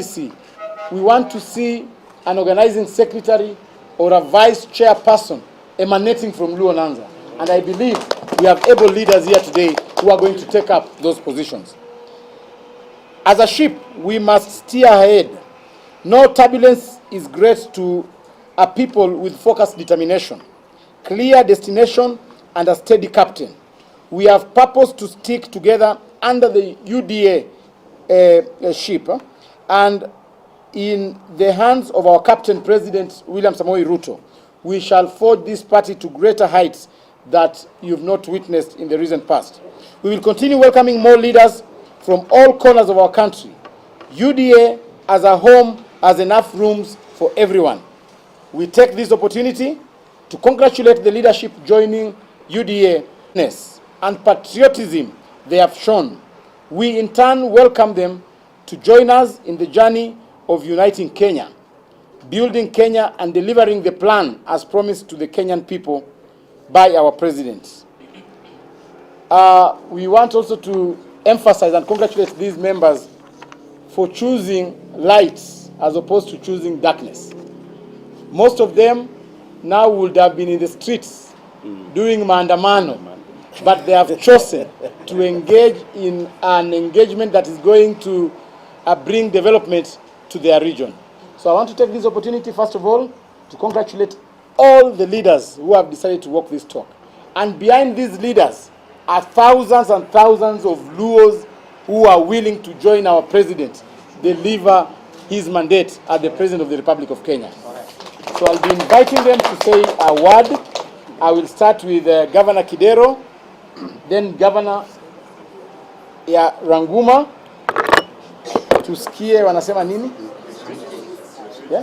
NDC, we want to see an organizing secretary or a vice chairperson emanating from Luo Nyanza. And I believe we have able leaders here today who are going to take up those positions. As a ship, we must steer ahead. No turbulence is great to a people with focused determination, clear destination, and a steady captain. We have purpose to stick together under the UDA ship, and in the hands of our Captain President William Samoei Ruto, we shall forge this party to greater heights that you've not witnessed in the recent past. We will continue welcoming more leaders from all corners of our country. UDA as a home has enough rooms for everyone. We take this opportunity to congratulate the leadership joining UDA and patriotism they have shown. We in turn welcome them to join us in the journey of uniting Kenya, building Kenya and delivering the plan as promised to the Kenyan people by our president. We want also to emphasize and congratulate these members for choosing light as opposed to choosing darkness. Most of them now would have been in the streets doing maandamano, but they have chosen to engage in an engagement that is going to bring development to their region. So I want to take this opportunity, first of all, to congratulate all the leaders who have decided to walk this talk. And behind these leaders are thousands and thousands of Luos who are willing to join our president, deliver his mandate as the President of the Republic of Kenya. So I'll be inviting them to say a word. I will start with Governor Kidero, then Governor ya Ranguma. Tusikie wanasema nini? Yeah?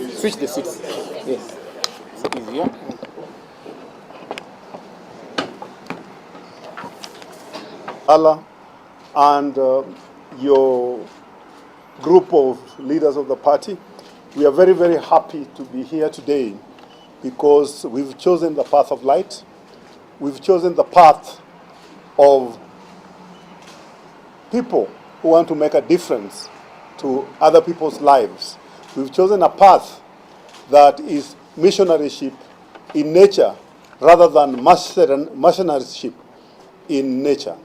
Switch the seats. Yes. It's easier. Allah and your group of leaders of the party, we are very, very happy to be here today because we've chosen the path of light. We've chosen the path of people who want to make a difference to other people's lives. We've chosen a path that is missionaryship in nature rather than mercenaryship in nature.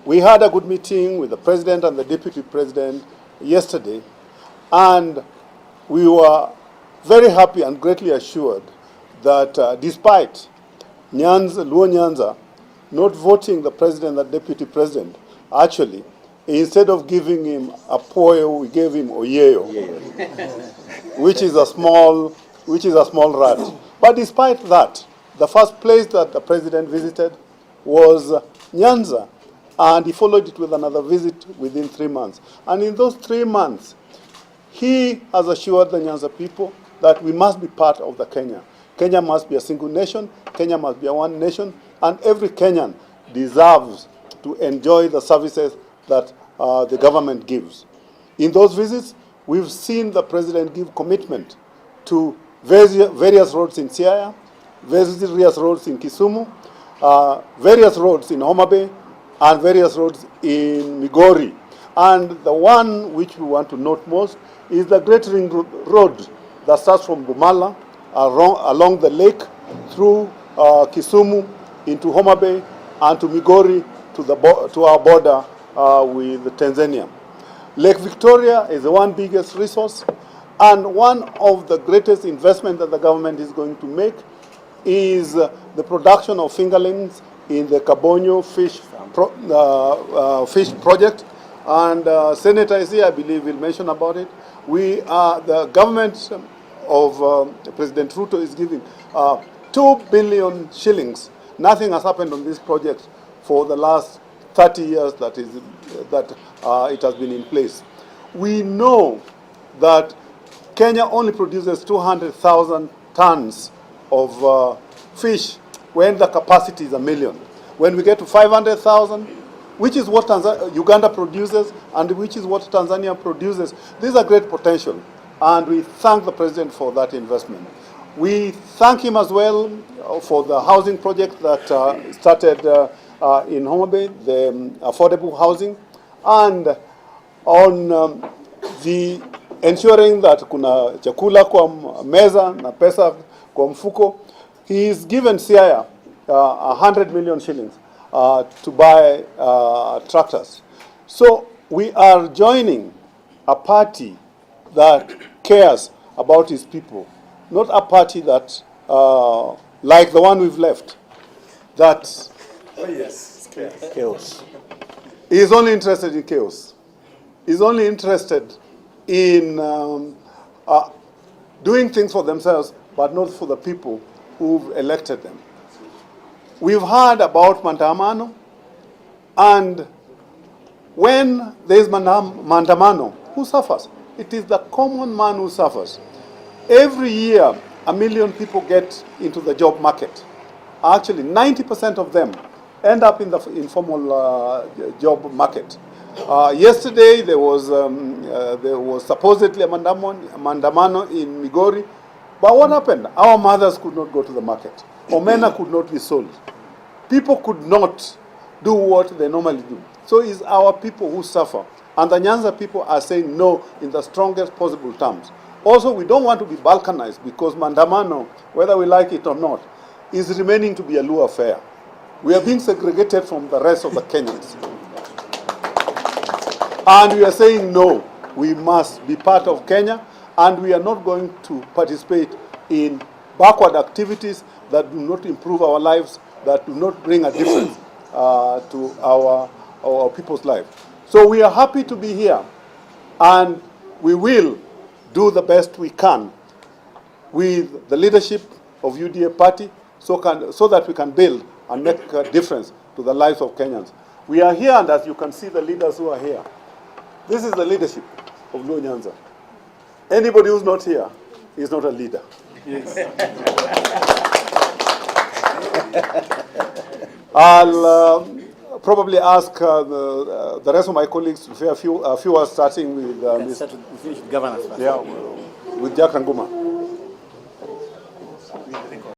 We had a good meeting with the president and the deputy president yesterday, and we were very happy and greatly assured that despite Luo Nyanza not voting the president and the deputy president, actually, instead of giving him a poyo, we gave him oyeyo, which is a small rat. But despite that, the first place that the president visited was Nyanza, and he followed it with another visit within 3 months. And in those 3 months, he has assured the Nyanza people that we must be part of the Kenya. Kenya must be a single nation, Kenya must be a one nation, and every Kenyan deserves to enjoy the services that the government gives. In those visits, we've seen the president give commitment to various roads in Siaya, various roads in Kisumu, various roads in Homabay, and various roads in Migori. And the one which we want to note most is the Great Ring Road that starts from Bumala along the lake through Kisumu into Homabay and to Migori to our border with Tanzania. Lake Victoria is the one biggest resource, and one of the greatest investments that the government is going to make is the production of fingerlings in the Kabonyo fish project. And Senator is here, I believe, will mention about it. The government of President Ruto is giving 2 billion shillings. Nothing has happened on this project for the last 30 years that it has been in place. We know that Kenya only produces 200,000 tons of fish when the capacity is 1 million. When we get to 500,000, which is what Uganda produces and which is what Tanzania produces, these are great potential. And we thank the president for that investment. We thank him as well for the housing project that started in Homabay, the affordable housing, and on the ensuring that kuna chakula kwa meza na pesa kwa mfuko. He's given Siaya 100 million shillings to buy tractors. So we are joining a party that cares about his people, not a party that, like the one we've left, that chaos. He is only interested in chaos. He's only interested in doing things for themselves, but not for the people who've elected them. We've heard about Maandamano, and when there is Maandamano, who suffers? It is the common man who suffers. Every year, 1 million people get into the job market. Actually, 90% of them end up in the informal job market. Yesterday, there was supposedly a Maandamano in Migori. But what happened? Our mothers could not go to the market. Omena could not be sold. People could not do what they normally do. So it's our people who suffer. And the Nyanza people are saying no in the strongest possible terms. Also, we don't want to be balkanized because Maandamano, whether we like it or not, is remaining to be a Luo affair. We are being segregated from the rest of the Kenyans. And we are saying no, we must be part of Kenya, and we are not going to participate in backward activities that do not improve our lives, that do not bring a difference to our people's lives. So we are happy to be here, and we will do the best we can with the leadership of UDA party so that we can build and make a difference to the lives of Kenyans. We are here, and as you can see the leaders who are here, this is the leadership of Luo Nyanza. Anybody who's not here is not a leader. Yes. I'll probably ask the rest of my colleagues to say a few words, starting with Finish with governance first. yeah, with Jack Ranguma.